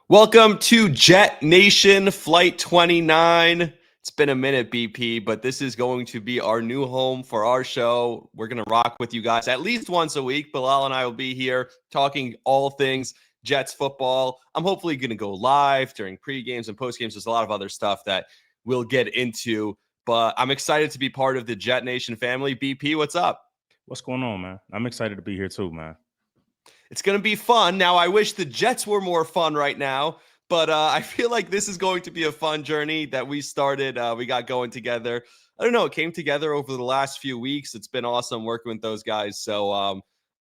Welcome to JetNation Flight 29. It's been a minute, BP, but this is going to be our new home for our show. We're going to rock with you guys at least once a week. Bilal and I will be here talking all things Jets football. I'm hopefully going to go live during pre-games and post-games. There's a lot of other stuff that we'll get into, but I'm excited to be part of the JetNation family. BP, what's up? What's going on, man? I'm excited to be here too, man. It's going to be fun. Now, I wish the Jets were more fun right now, but I feel like this is going to be a fun journey that we started. We got going together. I don't know. It came together over the last few weeks. It's been awesome working with those guys. So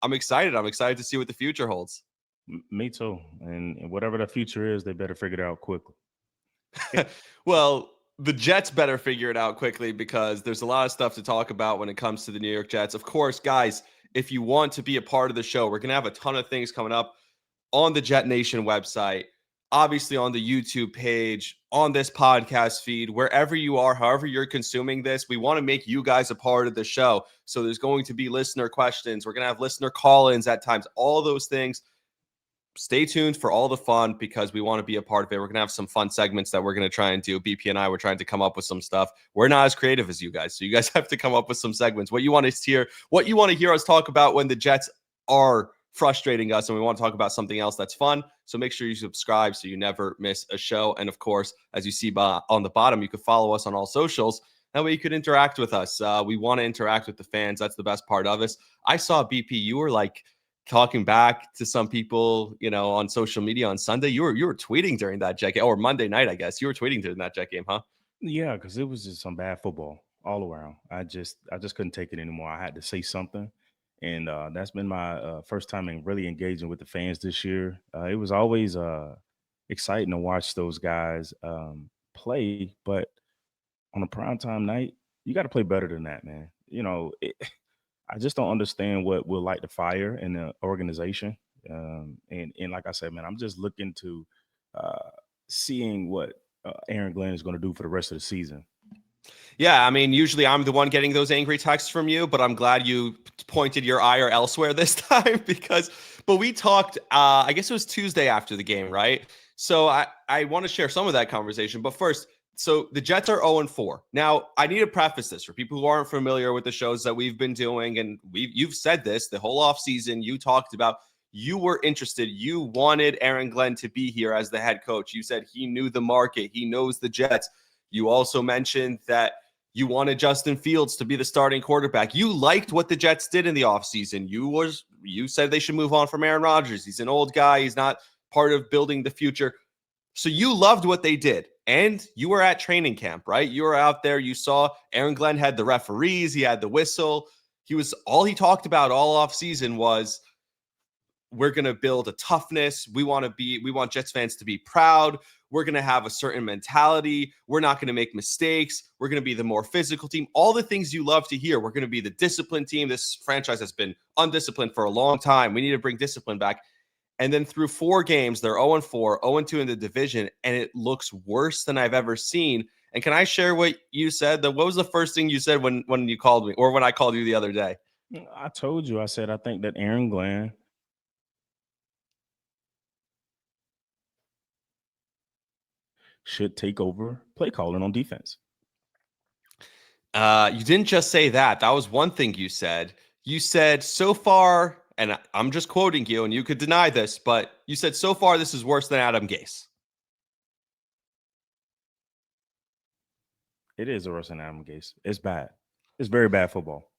I'm excited. I'm excited to see what the future holds. Me too. And whatever the future is, they better figure it out quickly. Well, the Jets better figure it out quickly because there's a lot of stuff to talk about when it comes to the New York Jets. Of course, guys, if you want to be a part of the show, we're going to have a ton of things coming up on the Jet Nation website, obviously on the YouTube page, on this podcast feed, wherever you are, however you're consuming this. We want to make you guys a part of the show. So there's going to be listener questions. We're going to have listener call-ins at times, all those things. Stay tuned for all the fun because we want to be a part of it. We're going to have some fun segments that we're going to try and do. BP and I were trying to come up with some stuff. We're not as creative as you guys, so you guys have to come up with some segments. What you want to hear us talk about when the Jets are frustrating us and we want to talk about something else that's fun. So make sure you subscribe so you never miss a show. And of course, as you see on the bottom, you can follow us on all socials. That way you could interact with us. We want to interact with the fans. That's the best part of us. I saw BP, you were like talking back to some people, on social media on Sunday. You were tweeting during that Jet game, or Monday night, I guess. You were tweeting during that Jet game, huh? Yeah, because it was just some bad football all around. I just couldn't take it anymore. I had to say something. And that's been my first time in really engaging with the fans this year. It was always exciting to watch those guys play, but on a primetime night, you got to play better than that, man. I just don't understand what will light the fire in the organization. And like I said, man, I'm just looking to uh, seeing what Aaron Glenn is going to do for the rest of the season. Yeah, I mean, usually I'm the one getting those angry texts from you, but I'm glad you pointed your ire elsewhere this time but we talked, I guess it was Tuesday after the game, right? So I want to share some of that conversation, but first, so the Jets are 0-4. Now, I need to preface this for people who aren't familiar with the shows that we've been doing, and you've said this the whole offseason. You talked about you were interested. You wanted Aaron Glenn to be here as the head coach. You said he knew the market. He knows the Jets. You also mentioned that you wanted Justin Fields to be the starting quarterback. You liked what the Jets did in the offseason. You said they should move on from Aaron Rodgers. He's an old guy. He's not part of building the future. So you loved what they did. And you were at training camp, right? You were out there. You saw Aaron Glenn had the referees. He had the whistle. All he talked about all offseason was, we're going to build a toughness. We want Jets fans to be proud. We're going to have a certain mentality. We're not going to make mistakes. We're going to be the more physical team. All the things you love to hear. We're going to be the disciplined team. This franchise has been undisciplined for a long time. We need to bring discipline back. And then through 4 games, they're 0-4, 0-2 in the division, and it looks worse than I've ever seen. And can I share what you said? What was the first thing you said when you called me, or when I called you the other day? I told you, I said, I think that Aaron Glenn should take over play calling on defense. You didn't just say that. That was one thing you said. You said so far, and I'm just quoting you, and you could deny this, but you said so far this is worse than Adam Gase. It is worse than Adam Gase. It's bad. It's very bad football.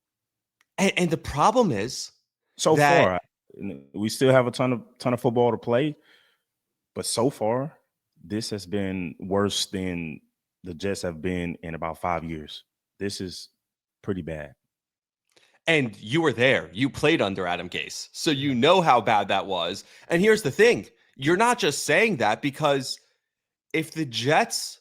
And the problem is, so far, we still have a ton of football to play, but so far, this has been worse than the Jets have been in about 5 years. This is pretty bad. And you were there. You played under Adam Gase. So you know how bad that was. And here's the thing. You're not just saying that because if the Jets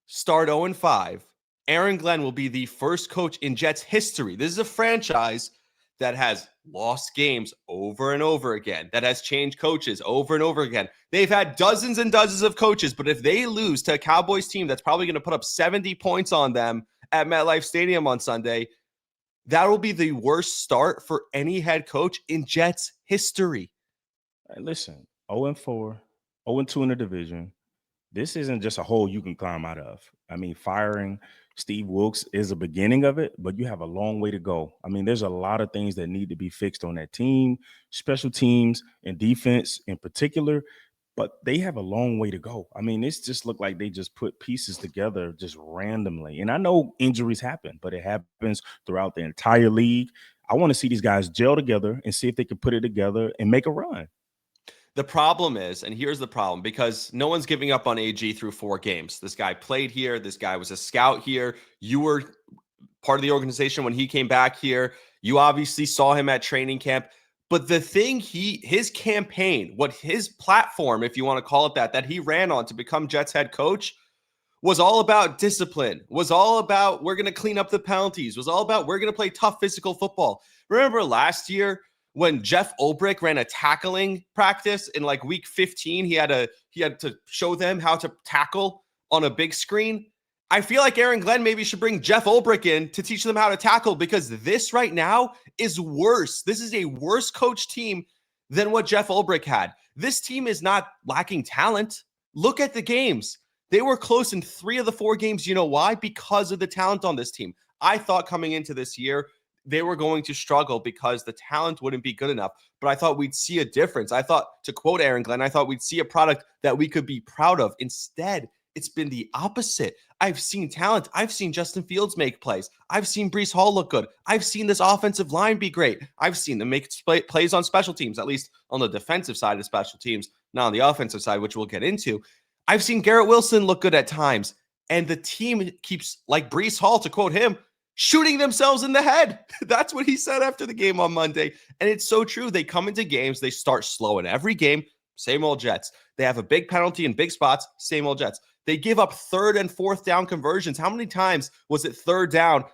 start 0-5, Aaron Glenn will be the first coach in Jets history. This is a franchise that has lost games over and over again, that has changed coaches over and over again. They've had dozens and dozens of coaches, but if they lose to a Cowboys team that's probably going to put up 70 points on them at MetLife Stadium on Sunday, that will be the worst start for any head coach in Jets history. Listen, 0-4, 0-2 in the division. This isn't just a hole you can climb out of. I mean, firing Steve Wilkes is a beginning of it, but you have a long way to go. I mean, there's a lot of things that need to be fixed on that team, special teams and defense in particular, but they have a long way to go. I mean, this just looked like they just put pieces together just randomly. And I know injuries happen, but it happens throughout the entire league. I want to see these guys gel together and see if they can put it together and make a run. The problem is, and here's the problem, because no one's giving up on AG through 4 games. This guy played here. This guy was a scout here. You were part of the organization when he came back here. You obviously saw him at training camp. But the thing his campaign, what his platform, if you want to call it that he ran on to become Jets head coach was all about discipline, was all about we're going to clean up the penalties, was all about we're going to play tough physical football. Remember last year when Jeff Ulbrich ran a tackling practice in like week 15, he had to show them how to tackle on a big screen. I feel like Aaron Glenn maybe should bring Jeff Ulbrich in to teach them how to tackle, because this right now is worse. This is a worse coach team than what Jeff Ulbrich had. This team is not lacking talent. Look at the games. They were close in 3 of the 4 games. You know why? Because of the talent on this team. I thought coming into this year, they were going to struggle because the talent wouldn't be good enough. But I thought we'd see a difference. I thought, to quote Aaron Glenn, I thought we'd see a product that we could be proud of. Instead, it's been the opposite. I've seen talent. I've seen Justin Fields make plays. I've seen Breece Hall look good. I've seen this offensive line be great. I've seen them make plays on special teams, at least on the defensive side of special teams, not on the offensive side, which we'll get into. I've seen Garrett Wilson look good at times. And the team keeps, like Breece Hall, to quote him, shooting themselves in the head. That's what he said after the game on Monday. And it's so true. They come into games, they start slow in every game, same old Jets. They have a big penalty in big spots, same old Jets. They give up 3rd and 4th down conversions. How many times was it 3rd down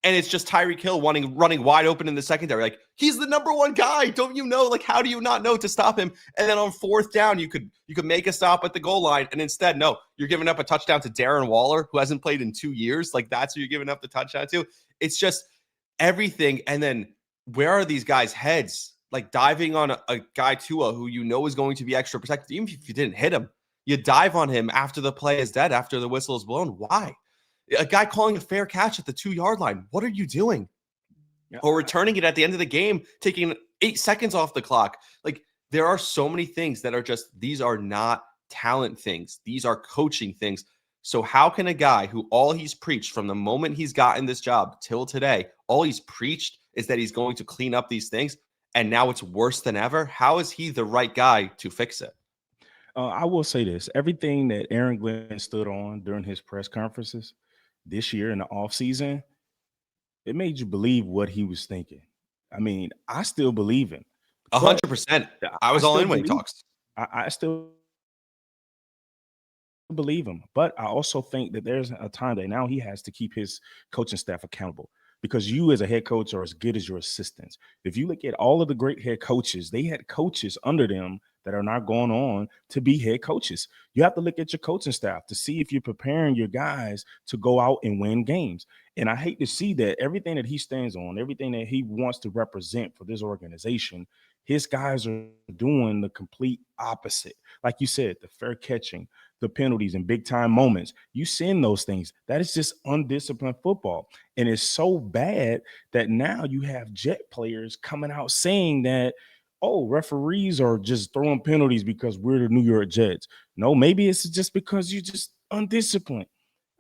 and it's just Tyreek Hill running wide open in the secondary? Like, he's the number 1 guy. Don't you know? Like, how do you not know to stop him? And then on 4th down, you could make a stop at the goal line. And instead, no, you're giving up a touchdown to Darren Waller, who hasn't played in 2 years. Like, that's who you're giving up the touchdown to. It's just everything. And then where are these guys' heads? Like diving on a guy, Tua, who you know is going to be extra protected, even if you didn't hit him. You dive on him after the play is dead, after the whistle is blown. Why? A guy calling a fair catch at the 2-yard line. What are you doing? Yeah. Or returning it at the end of the game, taking 8 seconds off the clock. Like, there are so many things that are just, these are not talent things. These are coaching things. So how can a guy who all he's preached from the moment he's gotten this job till today, all he's preached is that he's going to clean up these things, and now it's worse than ever? How is he the right guy to fix it? I will say this. Everything that Aaron Glenn stood on during his press conferences this year in the offseason, it made you believe what he was thinking. I mean, I still believe him. 100%. I was all in when he talks. I still believe him, but I also think that there's a time that now he has to keep his coaching staff accountable, because you as a head coach are as good as your assistants. If you look at all of the great head coaches, they had coaches under them that are not going on to be head coaches. You have to look at your coaching staff to see if you're preparing your guys to go out and win games. And I hate to see that everything that he stands on, everything that he wants to represent for this organization, his guys are doing the complete opposite. Like you said, the fair catching, the penalties and big time moments. You send those things. That is just undisciplined football. And it's so bad that now you have Jet players coming out saying that, oh, referees are just throwing penalties because we're the New York Jets. No, maybe it's just because you're just undisciplined.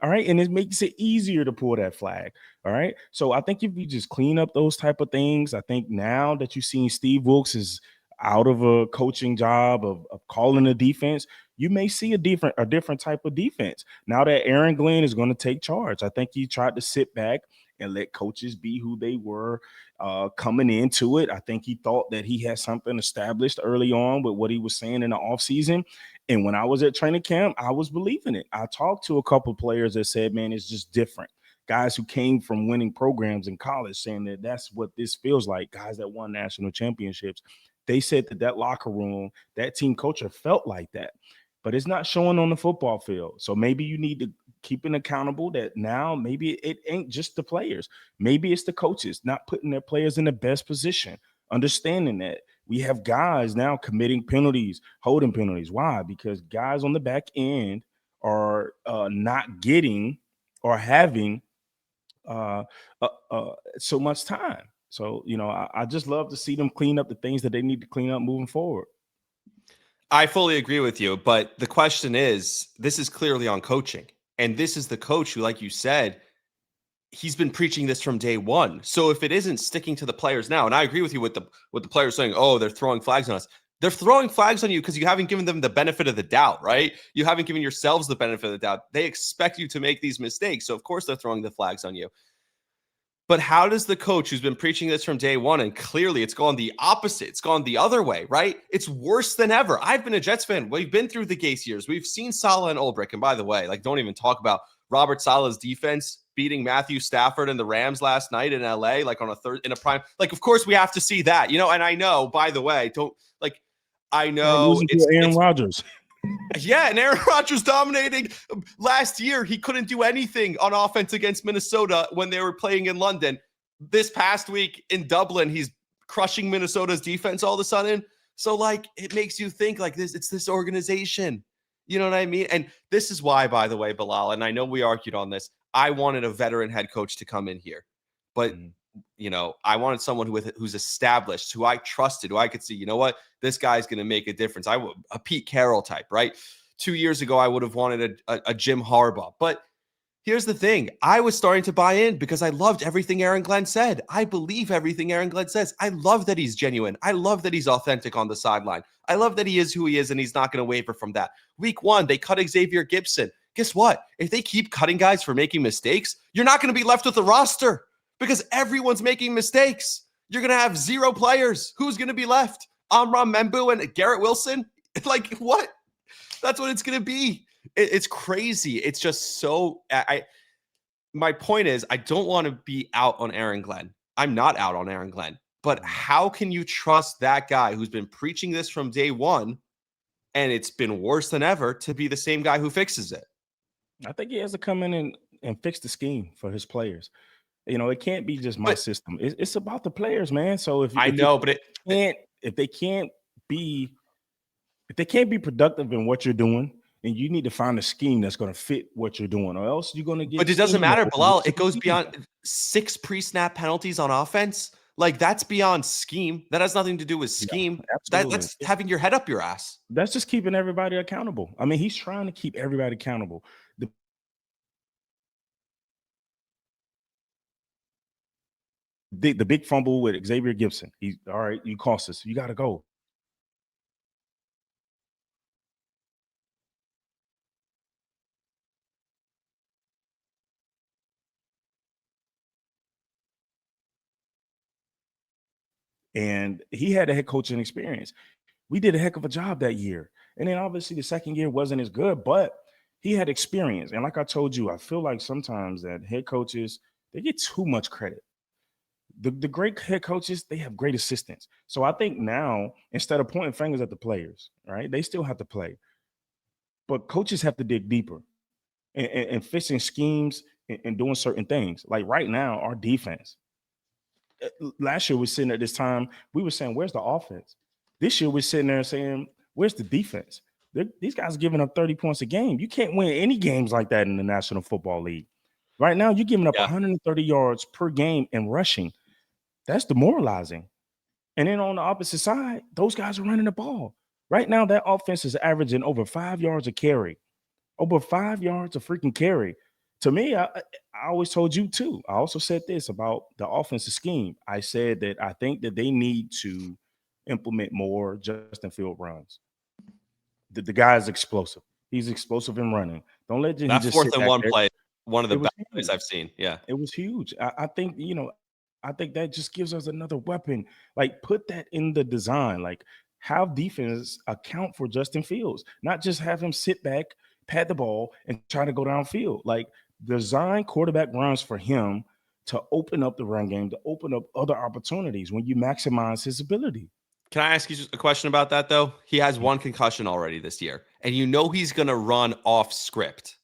All right. And it makes it easier to pull that flag. All right. So I think if you just clean up those type of things, I think now that you've seen Steve Wilkes is out of a coaching job of calling a defense, you may see a different type of defense. Now that Aaron Glenn is going to take charge, I think he tried to sit back and let coaches be who they were coming into it. I think he thought that he had something established early on with what he was saying in the offseason. And when I was at training camp, I was believing it. I talked to a couple of players that said, man, it's just different. Guys who came from winning programs in college saying that that's what this feels like. Guys that won national championships. They said that locker room, that team culture felt like that. But it's not showing on the football field. So maybe you need to keep it accountable that now maybe it ain't just the players. Maybe it's the coaches not putting their players in the best position, understanding that We have guys now committing penalties, holding penalties. Why? Because guys on the back end are not getting or having so much time. So, I just love to see them clean up the things that they need to clean up moving forward. I fully agree with you, but the question is, this is clearly on coaching. And this is the coach who, like you said, he's been preaching this from day one. So if it isn't sticking to the players now, and I agree with you with the players saying, oh, they're throwing flags on us. They're throwing flags on you because you haven't given them the benefit of the doubt, right? You haven't given yourselves the benefit of the doubt. They expect you to make these mistakes. So of course they're throwing the flags on you. But how does the coach who's been preaching this from day one, and clearly it's gone the opposite, it's gone the other way, right? It's worse than ever. I've been a Jets fan. We've been through the Gase years. We've seen Saleh and Ulbrich. And by the way, like, don't even talk about Robert Saleh's defense beating Matthew Stafford and the Rams last night in LA, like on a third in a prime. Like, of course we have to see that, and I know, by the way, I know it's Aaron Rodgers. Yeah, and Aaron Rodgers dominating. Last year, he couldn't do anything on offense against Minnesota when they were playing in London. This past week in Dublin, he's crushing Minnesota's defense all of a sudden. So, it makes you think it's this organization. You know what I mean? And this is why, by the way, Bilal, and I know we argued on this, I wanted a veteran head coach to come in here. But I wanted someone who's established, who I trusted, who I could see, you know what, this guy's going to make a difference. A Pete Carroll type, right? 2 years ago, I would have wanted a Jim Harbaugh. But here's the thing. I was starting to buy in because I loved everything Aaron Glenn said. I believe everything Aaron Glenn says. I love that he's genuine. I love that he's authentic on the sideline. I love that he is who he is, and he's not going to waver from that. Week 1, they cut Xavier Gibson. Guess what? If they keep cutting guys for making mistakes, you're not going to be left with a roster. Because everyone's making mistakes. You're going to have 0 players. Who's going to be left? Amram Membu and Garrett Wilson? What? That's what it's going to be. It's crazy. It's just so... My point is, I don't want to be out on Aaron Glenn. I'm not out on Aaron Glenn. But how can you trust that guy who's been preaching this from day one, and it's been worse than ever, to be the same guy who fixes it? I think he has to come in and fix the scheme for his players. It can't be just my system. It's about the players, man. So if they can't be productive in what you're doing, then you need to find a scheme that's going to fit what you're doing, or else you're going to get. But it doesn't matter, Bilal. It goes beyond 6 pre-snap penalties on offense. That's beyond scheme. That has nothing to do with scheme. Yeah, that's having your head up your ass. That's just keeping everybody accountable. I mean, he's trying to keep everybody accountable. The big fumble with Xavier Gibson. He's all right. You cost us. You got to go. And he had a head coaching experience. We did a heck of a job that year. And then obviously the second year wasn't as good, but he had experience. And like I told you, I feel like sometimes that head coaches, they get too much credit. The great head coaches, they have great assistants. So I think now, instead of pointing fingers at the players, right, they still have to play. But coaches have to dig deeper and fixing schemes and doing certain things. Like right now, our defense. Last year, we're sitting at this time, we were saying, where's the offense? This year, we're sitting there saying, where's the defense? These guys are giving up 30 points a game. You can't win any games like that in the National Football League. Right now, you're giving up 130 yards per game and rushing. That's demoralizing. And then on the opposite side, those guys are running the ball. Right now, that offense is averaging over 5 yards a carry. Over 5 yards a freaking carry. To me, I always told you too. I also said this about the offensive scheme. I said that I think that they need to implement more Justin Field runs. The guy is explosive. He's explosive in running. Don't let him just 4th and 1 play. One of the best plays huge. I've seen. Yeah, it was huge. I think I think that just gives us another weapon. Like, put that in the design. Like, have defense account for Justin Fields, not just have him sit back, pat the ball, and try to go downfield. Like, design quarterback runs for him to open up the run game, to open up other opportunities when you maximize his ability. Can I ask you a question about that, though? He has 1 concussion already this year, and he's going to run off script.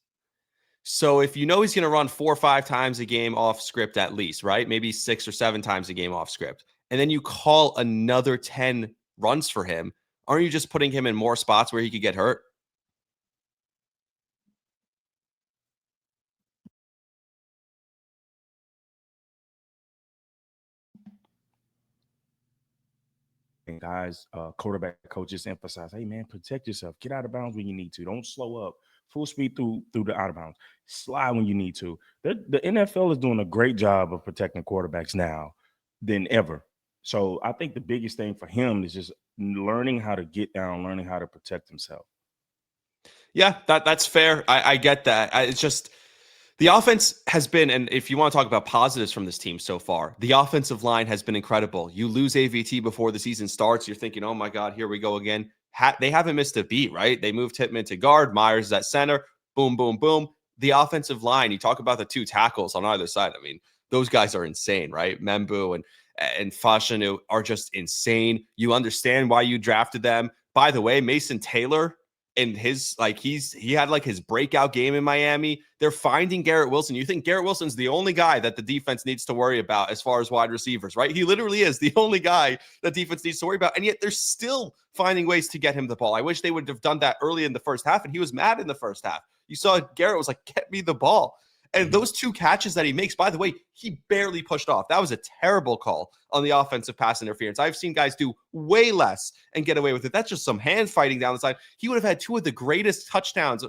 So if he's going to run 4 or 5 times a game off script at least, right? Maybe 6 or 7 times a game off script. And then you call another 10 runs for him, aren't you just putting him in more spots where he could get hurt? And guys, quarterback coaches emphasize, hey man, protect yourself. Get out of bounds when you need to. Don't slow up. Full speed through the out of bounds. Slide when you need to. The NFL is doing a great job of protecting quarterbacks now than ever. So I think the biggest thing for him is just learning how to get down, learning how to protect himself. Yeah, that's fair. I get that. It's just the offense has been, and if you want to talk about positives from this team so far, the offensive line has been incredible. You lose AVT before the season starts, you're thinking, oh my God, here we go again. They haven't missed a beat, right? They moved Hitman to guard, Myers at center, boom, boom, boom. The offensive line, you talk about the two tackles on either side. I mean, those guys are insane, right? Membu and Fashanu are just insane. You understand why you drafted them. By the way, Mason Taylor, and he had like his breakout game in Miami. They're finding Garrett Wilson. You think Garrett Wilson's the only guy that the defense needs to worry about as far as wide receivers, right? He literally is the only guy that defense needs to worry about. And yet they're still finding ways to get him the ball. I wish they would have done that early in the first half. And he was mad in the first half. You saw Garrett was like, get me the ball. And those two catches that he makes, by the way, he barely pushed off. That was a terrible call on the offensive pass interference. I've seen guys do way less and get away with it. That's just some hand fighting down the side. He would have had two of the greatest touchdowns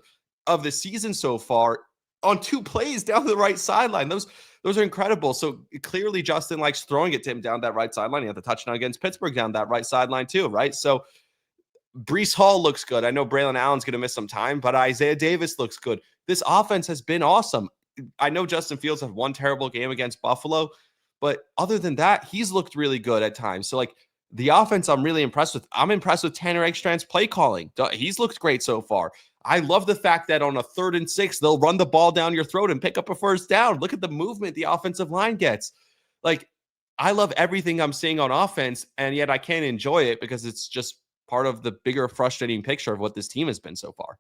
of the season so far on two plays down the right sideline. Those are incredible. So clearly Justin likes throwing it to him down that right sideline. He had the touchdown against Pittsburgh down that right sideline too, right? So Brees Hall looks good. I know Braylon Allen's going to miss some time, but Isaiah Davis looks good. This offense has been awesome. I know Justin Fields had one terrible game against Buffalo, but other than that, he's looked really good at times. So, like, the offense, I'm really impressed with. I'm impressed with Tanner Eckstrand's play calling. He's looked great so far. I love the fact that on a 3rd and 6, they'll run the ball down your throat and pick up a first down. Look at the movement the offensive line gets. Like, I love everything I'm seeing on offense, and yet I can't enjoy it because it's just part of the bigger frustrating picture of what this team has been so far.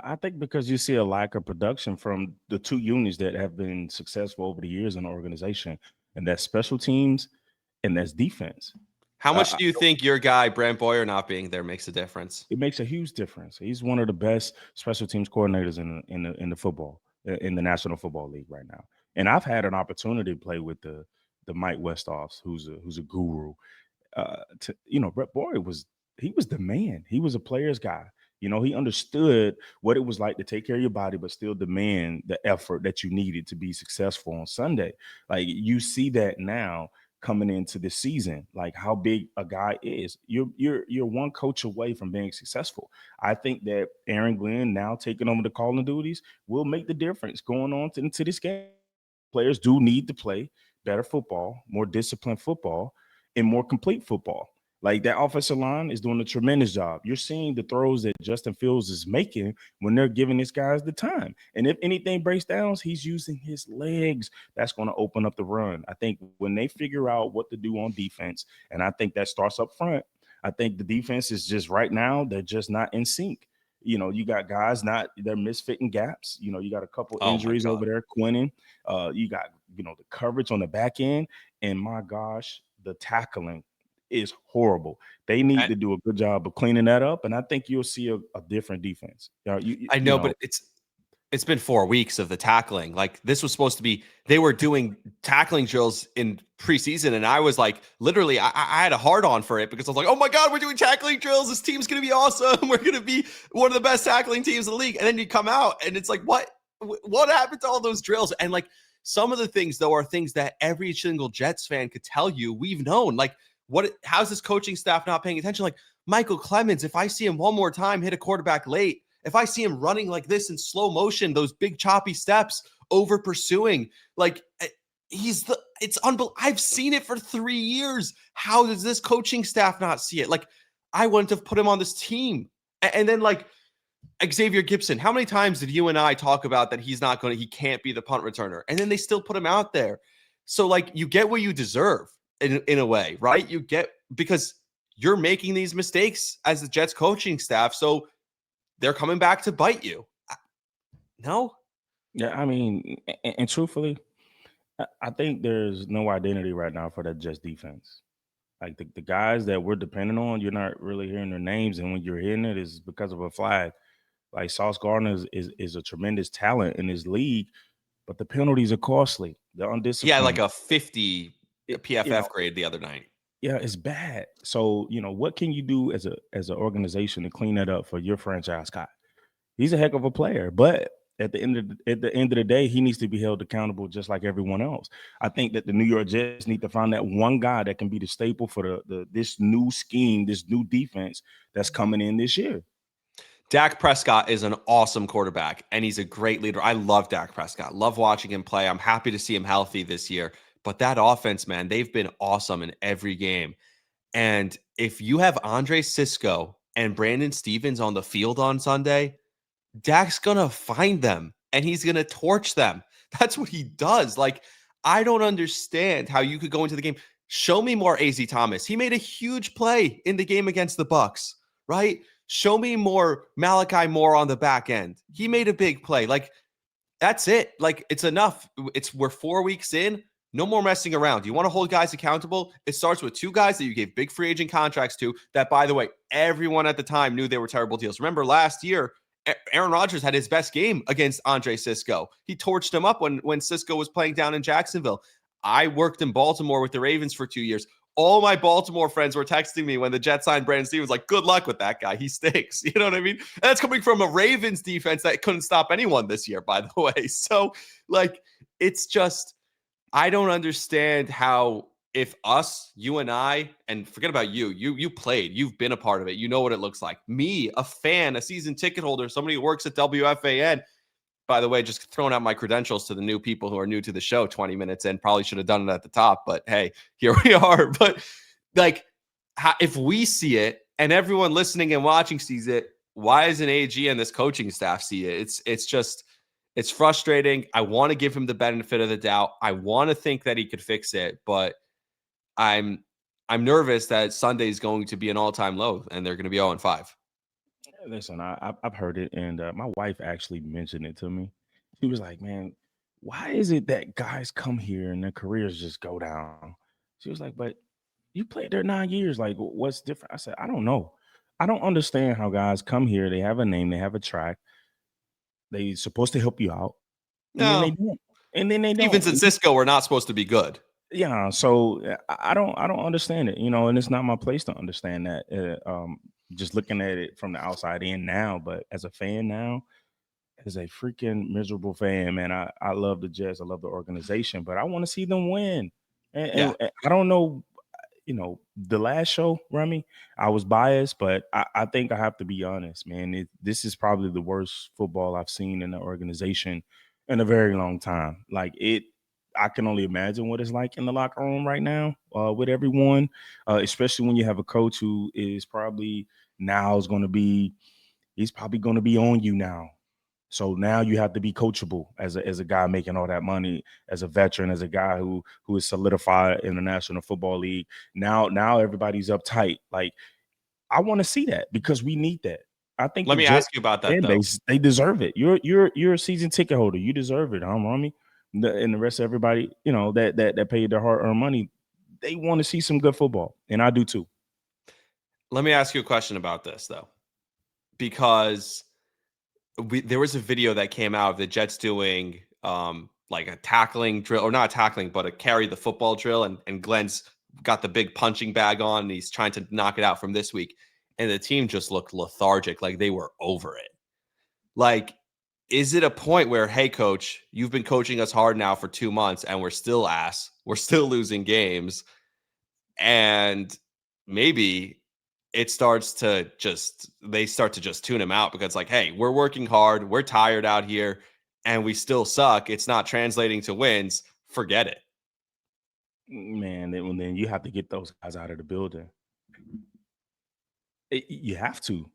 I think because you see a lack of production from the two units that have been successful over the years in the organization, and that's special teams and that's defense. How much do you think your guy, Brant Boyer, not being there makes a difference? It makes a huge difference. He's one of the best special teams coordinators in the football in the National Football League right now. And I've had an opportunity to play with the Mike Westhoffs, who's a guru. Brett Boyer was the man. He was a player's guy. He understood what it was like to take care of your body, but still demand the effort that you needed to be successful on Sunday. Like, you see that now coming into this season, like how big a guy is. You're one coach away from being successful. I think that Aaron Glenn now taking over the calling duties will make the difference going on into this game. Players do need to play better football, more disciplined football, and more complete football. Like, that offensive line is doing a tremendous job. You're seeing the throws that Justin Fields is making when they're giving these guys the time. And if anything breaks down, he's using his legs. That's going to open up the run. I think when they figure out what to do on defense, and I think that starts up front, I think the defense is just right now, they're just not in sync. You got guys they're misfitting gaps. You got a couple injuries over there, Quinnen. You got, the coverage on the back end. And my gosh, the tackling is horrible. They need to do a good job of cleaning that up, and I think you'll see a different defense. I know, but it's been 4 weeks of the tackling. Like, this was supposed to be, they were doing tackling drills in preseason, and I was like, literally, I had a hard on for it because I was like, oh my God, we're doing tackling drills. This team's going to be awesome. We're going to be one of the best tackling teams in the league. And then you come out, and it's like, what happened to all those drills? And like, some of the things, though, are things that every single Jets fan could tell you we've known. Like, how's this coaching staff not paying attention? Like, Michael Clemens, if I see him one more time hit a quarterback late, if I see him running like this in slow motion, those big choppy steps, over pursuing, like, it's unbelievable. I've seen it for 3 years. How does this coaching staff not see it? Like, I wouldn't have put him on this team. And then, like, Xavier Gibson, how many times did you and I talk about that he can't be the punt returner? And then they still put him out there. So, like, you get what you deserve in a way, right? You get, because you're making these mistakes as the Jets coaching staff. So they're coming back to bite you. No? Yeah, I mean, and truthfully, I think there's no identity right now for that Jets defense. Like the guys that we're depending on, you're not really hearing their names, and when you're hearing it, is because of a flag. Like Sauce Gardner is a tremendous talent in his league, but the penalties are costly. They're He had like undisciplined. a 50 It, you PFF know, grade the other night. yeah, it's bad. So what can you do as an organization to clean that up for your franchise guy? He's a heck of a player, but at the end of the day, he needs to be held accountable just like everyone else. I think that the New York Jets need to find that one guy that can be the staple for the this new scheme, this new defense that's coming in this year. Dak Prescott is an awesome quarterback, and he's a great leader. I love Dak Prescott. Love watching him play. I'm happy to see him healthy this year. But that offense, man, they've been awesome in every game. And if you have Andre Cisco and Brandon Stevens on the field on Sunday, Dak's gonna find them and he's gonna torch them. That's what he does. Like, I don't understand how you could go into the game. Show me more AZ Thomas. He made a huge play in the game against the Bucks, right? Show me more Malachi Moore on the back end. He made a big play. Like, that's it. Like, it's enough. We're 4 weeks in. No more messing around. You want to hold guys accountable? It starts with two guys that you gave big free agent contracts to that, by the way, everyone at the time knew they were terrible deals. Remember last year, Aaron Rodgers had his best game against Andre Cisco. He torched him up when Cisco was playing down in Jacksonville. I worked in Baltimore with the Ravens for 2 years. All my Baltimore friends were texting me when the Jets signed Brandon Stevens, like, good luck with that guy. He stinks. You know what I mean? And that's coming from a Ravens defense that couldn't stop anyone this year, by the way. So, like, it's just, I don't understand how, if us, you and I, and forget about you played, you've been a part of it. You know what it looks like. Me, a fan, a season ticket holder, somebody who works at WFAN, by the way, just throwing out my credentials to the new people who are new to the show 20 minutes in. Probably should have done it at the top, but hey, here we are. But like, if we see it and everyone listening and watching sees it, why isn't AG and this coaching staff see it? It's just, it's frustrating. I want to give him the benefit of the doubt. I want to think that he could fix it, but I'm I'm nervous that Sunday is going to be an all-time low and they're going to be 0-5. Listen, I've heard it, and my wife actually mentioned it to me. She was like, "Man, why is it that guys come here and their careers just go down?" She was like, "But you played there 9 years. Like, what's different?" I said, "I don't know. I don't understand how guys come here. They have a name, they have a track, they supposed to help you out, and then they No, don't. And then they Stevens don't. and Cisco were not supposed to be good. Yeah, so I don't understand it, and it's not my place to understand that. Just looking at it from the outside in now, but as a fan now, as a freaking miserable fan, man, I love the Jets, I love the organization, but I want to see them win. Yeah. And I don't know, the last show, Remy, I was biased, but I think I have to be honest, man. This is probably the worst football I've seen in the organization in a very long time. Like I can only imagine what it's like in the locker room right now with everyone, especially when you have a coach who is probably now is going to be he's probably going to be on you now. So now you have to be coachable as a guy making all that money, as a veteran, as a guy who is solidified in the National Football League. Now everybody's uptight. Like I want to see that because we need that. I think Let the me Jet ask you about that fan though. base, they deserve it. You're a season ticket holder. You deserve it, Rami. And the rest of everybody, that paid their hard earned money, they want to see some good football, and I do too. Let me ask you a question about this though, because there was a video that came out of the Jets doing like a tackling drill, or not tackling, but a carry the football drill, and Glenn's got the big punching bag on and he's trying to knock it out from this week. And the team just looked lethargic, like they were over it. Like, is it a point where, hey, coach, you've been coaching us hard now for 2 months and we're still ass, we're still losing games, and maybe they start to just tune him out because, like, hey, we're working hard, we're tired out here, and we still suck. It's not translating to wins. Forget it. Man, then you have to get those guys out of the building. You have to.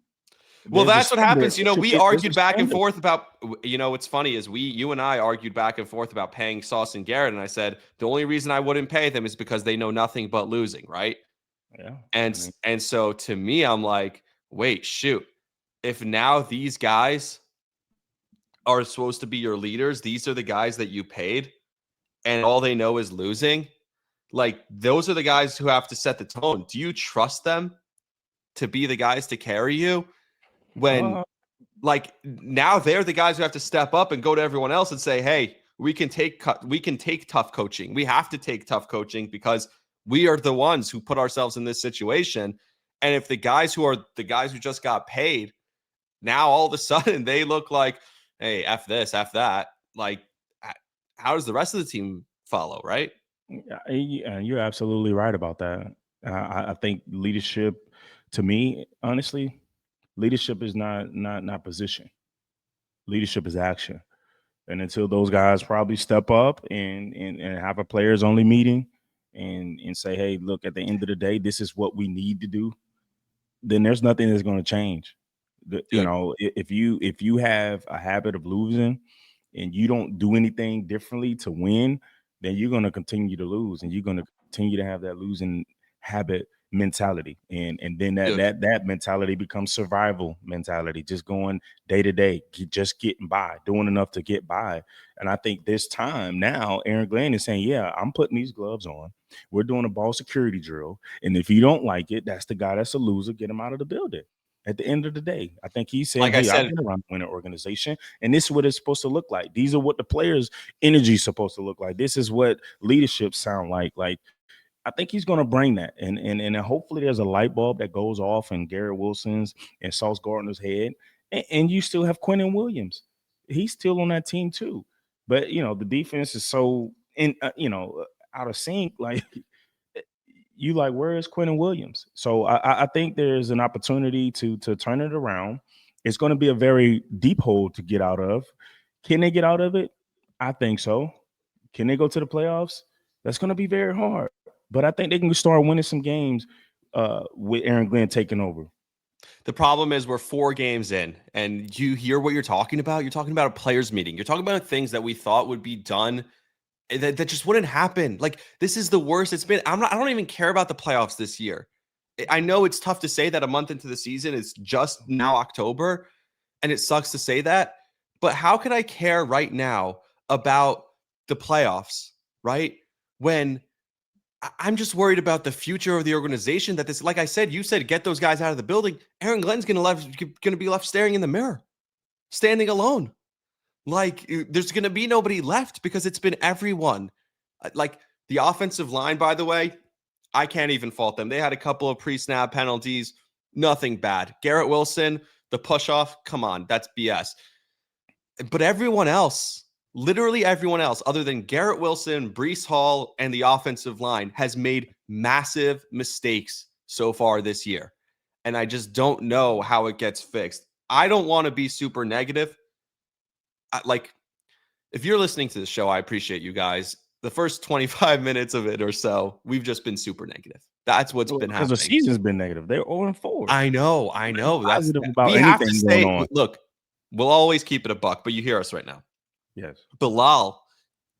Well, There's a that's what standard. happens. We There's a argued back and standard. forth about, what's funny is you and I argued back and forth about paying Sauce and Garrett. And I said, the only reason I wouldn't pay them is because they know nothing but losing. Right. Yeah, I And, mean, and so to me, I'm like, wait, shoot, if now these guys are supposed to be your leaders, these are the guys that you paid, and all they know is losing. Like, those are the guys who have to set the tone. Do you trust them to be the guys to carry you when, Uh, like, now they're the guys who have to step up and go to everyone else and say, hey, we can take tough coaching. We have to take tough coaching because we are the ones who put ourselves in this situation. And if the guys who just got paid, now all of a sudden they look like, hey, F this, F that, like, how does the rest of the team follow, right? yeah, you're absolutely right about that. I think leadership, to me, honestly, leadership is not position. Leadership is action. And until those guys probably step up and have a players only meeting and say, hey, look, at the end of the day, this is what we need to do, then there's nothing that's going to change. You Dude, know, if you have a habit of losing and you don't do anything differently to win, then you're going to continue to lose and you're going to continue to have that losing habit mentality. And then that dude. that that mentality becomes survival mentality, just going day to day, just getting by, doing enough to get by. And I think this time now, Aaron Glenn is saying, yeah, I'm putting these gloves on. We're doing a ball security drill. And if you don't like it, that's the guy that's a loser. Get him out of the building. At the end of the day, I think he's saying, Like I hey, I've said, been around an organization, and this is what it's supposed to look like. These are what the players' energy is supposed to look like. This is what leadership sound like. Like, I think he's going to bring that, and hopefully there's a light bulb that goes off in Garrett Wilson's and Sauce Gardner's head, and you still have Quentin Williams. He's still on that team too, but the defense is so out of sync. Like, you like, where is Quentin Williams? So I think there's an opportunity to turn it around. It's going to be a very deep hole to get out of. Can they get out of it? I think so. Can they go to the playoffs? That's going to be very hard. But I think they can start winning some games with Aaron Glenn taking over. the problem is we're 4 games in, and you hear what you're talking about. You're talking about a players' meeting. You're talking about things that we thought would be done that just wouldn't happen. Like, this is the worst it's been. I don't even care about the playoffs this year. I know it's tough to say that a month into the season. It's just now October, and it sucks to say that. But how could I care right now about the playoffs, right? When I'm just worried about the future of the organization. That this, like I said, you said, get those guys out of the building. Aaron Glenn's gonna be left staring in the mirror, standing alone. Like, there's gonna be nobody left because it's been everyone. Like, the offensive line, by the way, I can't even fault them. They had a couple of pre-snap penalties, nothing bad. Garrett Wilson, the push off, come on, that's BS. But everyone else, literally everyone else, other than Garrett Wilson, Brees Hall, and the offensive line, has made massive mistakes so far this year. And I just don't know how it gets fixed. I don't want to be super negative. Like, if you're listening to the show, I appreciate you guys. The first 25 minutes of it or so, we've just been super negative. That's what's been Because the happening. season's been negative. They're 0-4. I know. That's Positive about we have to anything going stay. on. Look, we'll always keep it a buck, but you hear us right now. Yes. Bilal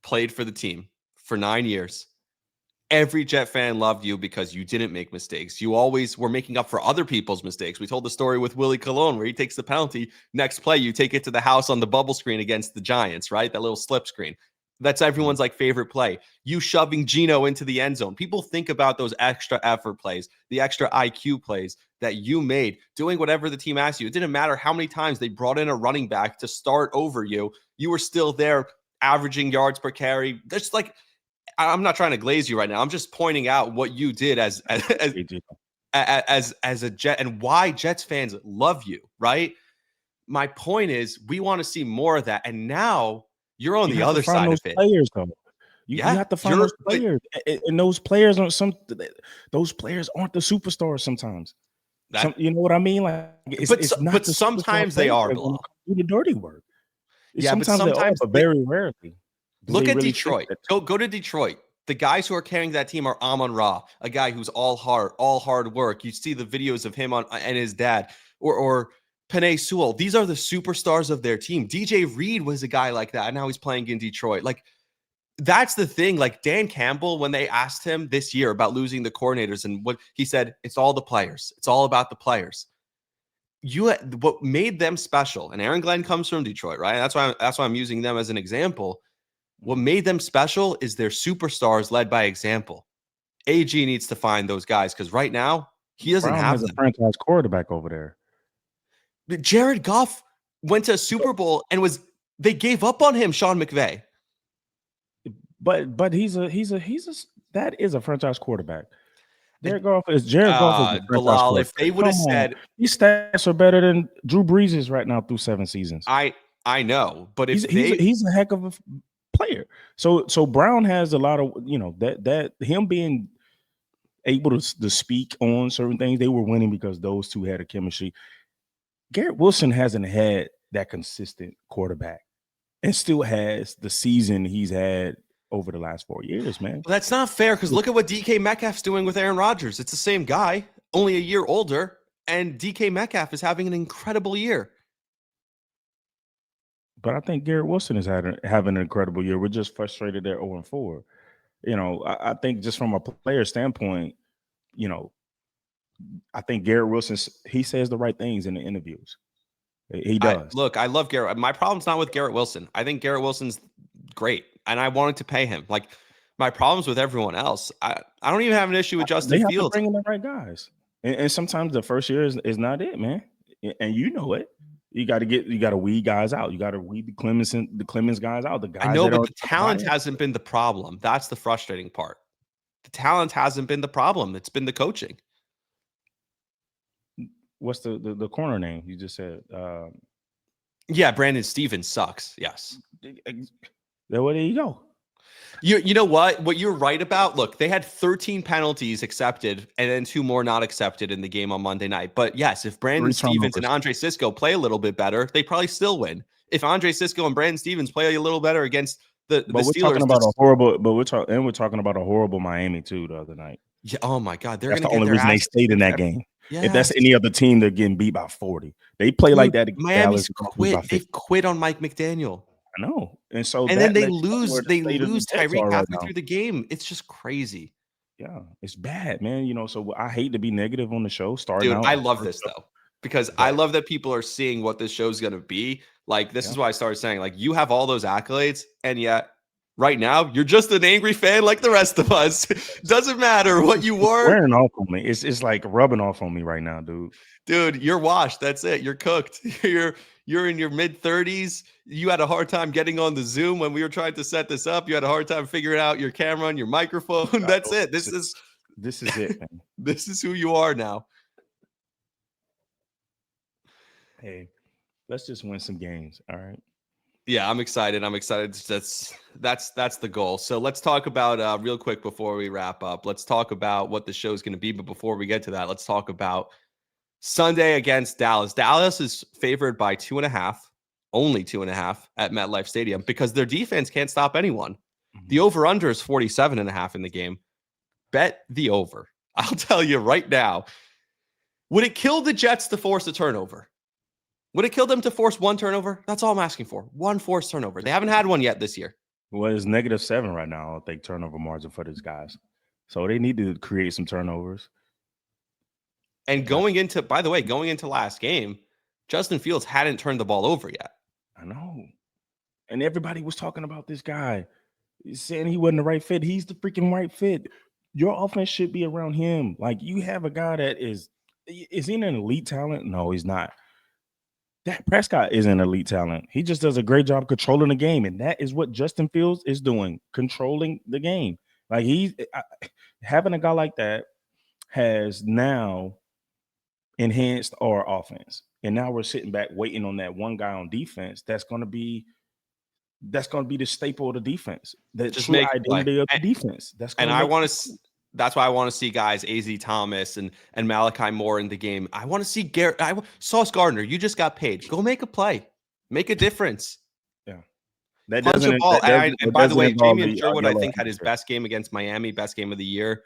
played for the team for 9 years. Every Jet fan loved you because you didn't make mistakes. You always were making up for other people's mistakes. We told the story with Willie Colon where he takes the penalty. Next play, you take it to the house on the bubble screen against the Giants, right? That little slip screen. That's everyone's like favorite play. You shoving Gino into the end zone. People think about those extra effort plays, the extra IQ plays that you made, doing whatever the team asked you. It didn't matter how many times they brought in a running back to start over you. You were still there averaging yards per carry. That's like, I'm not trying to glaze you right now. I'm just pointing out what you did as a Jet and why Jets fans love you, right? My point is, we want to see more of that. And now you're on You the have to other find side those of it. players, though. You Yeah, have to find those players, and those players aren't those players aren't the superstars sometimes. You know what I mean? Like, it's not but the superstar sometimes they players are, that are going Bilal. to do the dirty work. Yeah, but Sometimes they are, sometimes but very rarely do look they at really fit Detroit. that. Go to Detroit. The guys who are carrying that team are Amon Ra, a guy who's all hard work. You see the videos of him and his dad, or Penei Sewell. These are the superstars of their team. DJ Reed was a guy like that, and now he's playing in Detroit. Like, that's the thing. Like, Dan Campbell, when they asked him this year about losing the coordinators, and what he said, it's all the players. It's all about the players. What made them special, and Aaron Glenn comes from Detroit, right? That's why I'm using them as an example. What made them special is their superstars led by example. AG needs to find those guys because right now he doesn't Brown have has a them. franchise quarterback over there. But Jared Goff went to a Super Bowl and they gave up on him, Sean McVay. But that is a franchise quarterback. Jared Goff is the franchise Bilal, quarterback. if they would have said these stats are better than Drew Brees' right now through 7 seasons. I know, but if he's a heck of a player. So Brown has a lot of, that him being able to speak on certain things, they were winning because those two had a chemistry. Garrett Wilson hasn't had that consistent quarterback and still has the season he's had over the last 4 years, man. Well, that's not fair because look at what DK Metcalf's doing with Aaron Rodgers. It's the same guy, only a year older, and DK Metcalf is having an incredible year. But I think Garrett Wilson is having an incredible year. We're just frustrated they're 0-4. I think just from a player standpoint, I think Garrett Wilson, he says the right things in the interviews. He does. I love Garrett. My problem's not with Garrett Wilson. I think Garrett Wilson's great, and I wanted to pay him. Like, my problem's with everyone else. I don't even have an issue with Justin Fields. They have to bring in the right guys. And sometimes the first year is not it, man. And you know it. You got to weed guys out. You got to weed the Clemens guys out. The guys I know, but the talent hasn't been the problem. That's the frustrating part. The talent hasn't been the problem. It's been the coaching. What's the corner name you just said? Yeah, Brandon Stevens sucks. Yes. Well, there you go. You know what you're right about? Look, they had 13 penalties accepted and then 2 more not accepted in the game on Monday night. But yes, if Brandon Stevens and Andre Sisco play a little bit better, they probably still win. If Andre Sisco and Brandon Stevens play a little better against the Steelers, we're talking about a horrible Miami too the other night. Yeah. Oh my God, that's the only reason they stayed in that game. Yes. If that's any other team, they're getting beat by 40. They play like that. Miami's quit. They've quit on Mike McDaniel. I know, and then they lose. They lose Tyreek halfway through the game. It's just crazy. Yeah, it's bad, man. So I hate to be negative on the show. Dude, I love this though because I love that people are seeing what this show's gonna be. Like, this is why I started saying, like, you have all those accolades, and yet right now you're just an angry fan like the rest of us. Doesn't matter what you were. Wearing off on me. It's like rubbing off on me right now, dude. Dude, you're washed. That's it. You're cooked. You're in your mid-30s. You had a hard time getting on the Zoom when we were trying to set this up. You had a hard time figuring out your camera and your microphone. That's it. This is it, man. This is who you are now. Hey, let's just win some games. All right. Yeah, I'm excited. That's the goal. So let's talk about real quick before we wrap up. Let's talk about what the show is going to be. But before we get to that, let's talk about Sunday against Dallas. Dallas is favored by 2.5, only 2.5 at MetLife Stadium because their defense can't stop anyone. Mm-hmm. The over-under is 47.5 in the game. Bet the over. I'll tell you right now. Would it kill the Jets to force a turnover? Would it kill them to force one turnover? That's all I'm asking for. One forced turnover. They haven't had one yet this year. Well, it's -7 right now, I think, turnover margin for these guys. So they need to create some turnovers. And going into last game, Justin Fields hadn't turned the ball over yet. I know. And everybody was talking about this guy, saying he wasn't the right fit. He's the freaking right fit. Your offense should be around him. Like, you have a guy that is he an elite talent? No, he's not. Dak Prescott is an elite talent. He just does a great job controlling the game. And that is what Justin Fields is doing, controlling the game. Like, having a guy like that has now enhanced our offense. And now we're sitting back waiting on that one guy on defense that's going to be the staple of the defense. The true identity of the defense. That's why I want to see guys AZ Thomas and Malachi Moore in the game. I want to see Sauce Gardner. You just got paid. Go make a play. Make a difference. Yeah. That punch doesn't, a ball. That and by the way, Jamie Sherwood, I think, had his best game against Miami, best game of the year.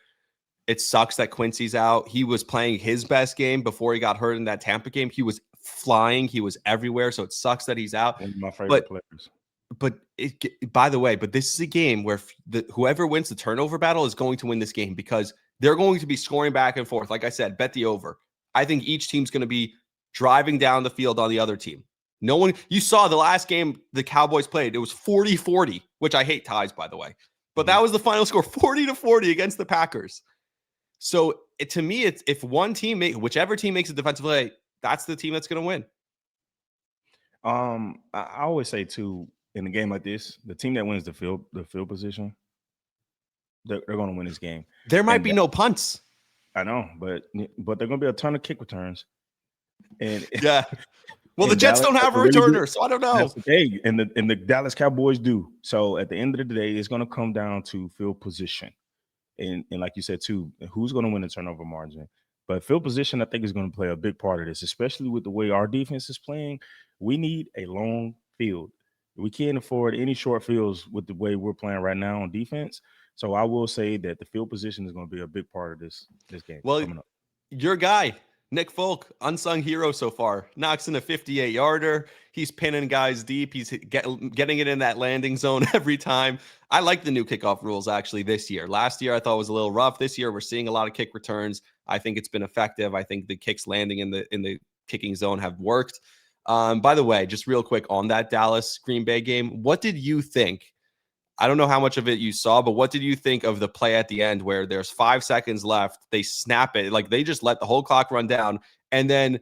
It sucks that Quincy's out. He was playing his best game before he got hurt in that Tampa game. He was flying. He was everywhere. So it sucks that he's out. One of my favorite players. But this is a game where whoever wins the turnover battle is going to win this game because they're going to be scoring back and forth. Like I said, bet the over. I think each team's going to be driving down the field on the other team. You saw the last game the Cowboys played. It was 40-40, which I hate ties, by the way. But that was the final score, 40-40 against the Packers. So to me, it's if one team whichever team makes a defensive play, that's the team that's going to win. I always say too, in a game like this, the team that wins the field position, they're going to win this game. There might And be no punts. I know, but they're going to be a ton of kick returns. And yeah, well, the and Jets Dallas don't have a really returner, good. so I don't know. That's okay, and the Dallas Cowboys do. So at the end of the day, it's going to come down to field position, and like you said too, who's going to win the turnover margin. But field position, I think, is going to play a big part of this, especially with the way our defense is playing. We need a long field. We can't afford any short fields with the way we're playing right now on defense. So I will say that the field position is going to be a big part of this game coming up. Your guy, Nick Folk, unsung hero so far, knocks in a 58-yarder. He's pinning guys deep. He's getting it in that landing zone every time. I like the new kickoff rules actually this year. Last year I thought it was a little rough. This year we're seeing a lot of kick returns. I think it's been effective. I think the kicks landing in the kicking zone have worked. By the way, just real quick on that Dallas Green Bay game, what did you think? I don't know how much of it you saw, but what did you think of the play at the end where there's 5 seconds left? They snap it. Like they just let the whole clock run down. And then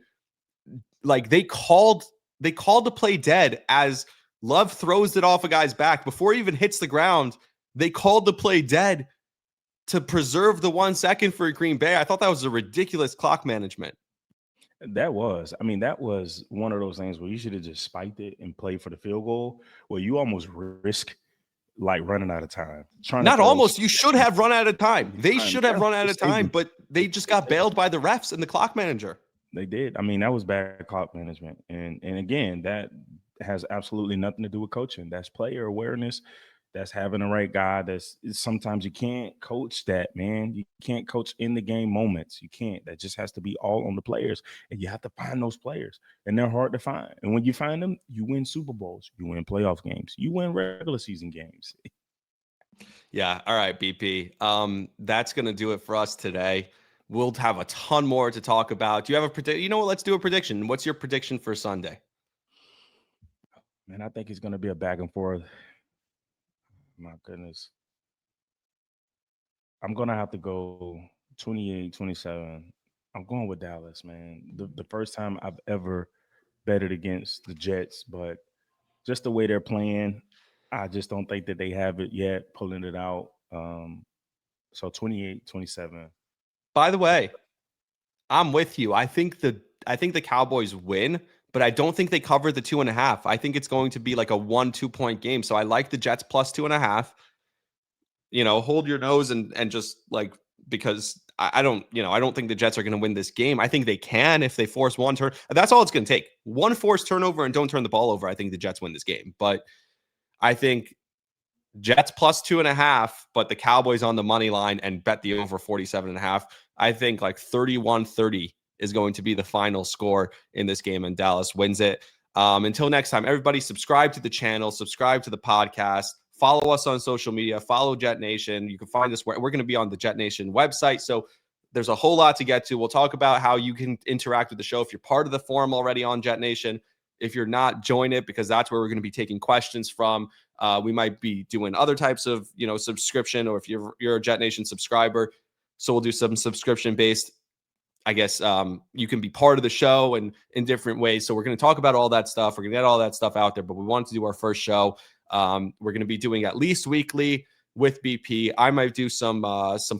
like they called the play dead as Love throws it off a guy's back before he even hits the ground. They called the play dead to preserve the 1 second for Green Bay. I thought that was a ridiculous clock management. That was one of those things where you should have just spiked it and played for the field goal, where you almost risk like running out of time. Not almost. You should have run out of time. They should have run out of time, but they just got bailed by the refs and the clock manager. They did. I mean, that was bad clock management. And again, that has absolutely nothing to do with coaching. That's player awareness. That's having the right guy. Sometimes you can't coach that, man. You can't coach in the game moments. You can't. That just has to be all on the players. And you have to find those players. And they're hard to find. And when you find them, you win Super Bowls. You win playoff games. You win regular season games. Yeah. All right, BP. That's going to do it for us today. We'll have a ton more to talk about. Do you have a prediction? You know what? Let's do a prediction. What's your prediction for Sunday? Man, I think it's going to be a back and forth. My goodness. I'm going to have to go 28-27. I'm going with Dallas, man. The first time I've ever betted against the Jets, but just the way they're playing, I just don't think that they have it yet, pulling it out. So 28-27. By the way, I'm with you. I think the Cowboys win, but I don't think they cover the 2.5. I think it's going to be like a 1-2 point game. So I like the Jets plus 2.5. Hold your nose and just like, because I don't think the Jets are going to win this game. I think they can if they force one turn. That's all it's going to take. One forced turnover and don't turn the ball over. I think the Jets win this game. But I think Jets plus 2.5, but the Cowboys on the money line and bet the over 47.5. I think like 31-30 is going to be the final score in this game, and Dallas wins it. Until next time, everybody subscribe to the channel, subscribe to the podcast, follow us on social media, follow JetNation. You can find us where we're going to be on the JetNation website. So there's a whole lot to get to. We'll talk about how you can interact with the show if you're part of the forum already on JetNation. If you're not, join it, because that's where we're going to be taking questions from. We might be doing other types of, subscription, or if you're a JetNation subscriber. So we'll do some subscription-based, I guess, you can be part of the show and in different ways. So we're going to talk about all that stuff. We're going to get all that stuff out there, but we wanted to do our first show. We're going to be doing at least weekly with BP. I might do some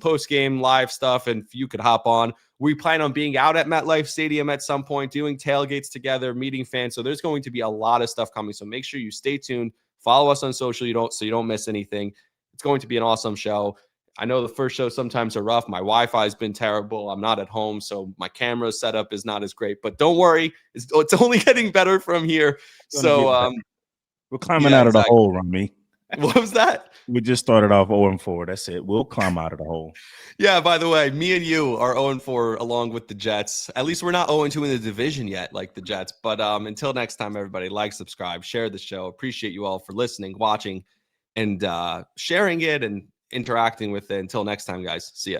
post-game live stuff, and if you could hop on. We plan on being out at MetLife Stadium at some point, doing tailgates together, meeting fans. So there's going to be a lot of stuff coming. So make sure you stay tuned. Follow us on social, so you don't miss anything. It's going to be an awesome show. I know the first shows sometimes are rough. My Wi-Fi has been terrible. I'm not at home, so my camera setup is not as great. But don't worry, it's only getting better from here. So we're climbing out of the hole, Rami. What was that? We just started off 0-4. That's it. We'll climb out of the hole. Yeah, by the way, me and you are 0-4 along with the Jets. At least we're not 0-2 in the division yet, like the Jets. But until next time, everybody, like, subscribe, share the show. Appreciate you all for listening, watching, and sharing it and interacting with it. Until next time, guys. See ya.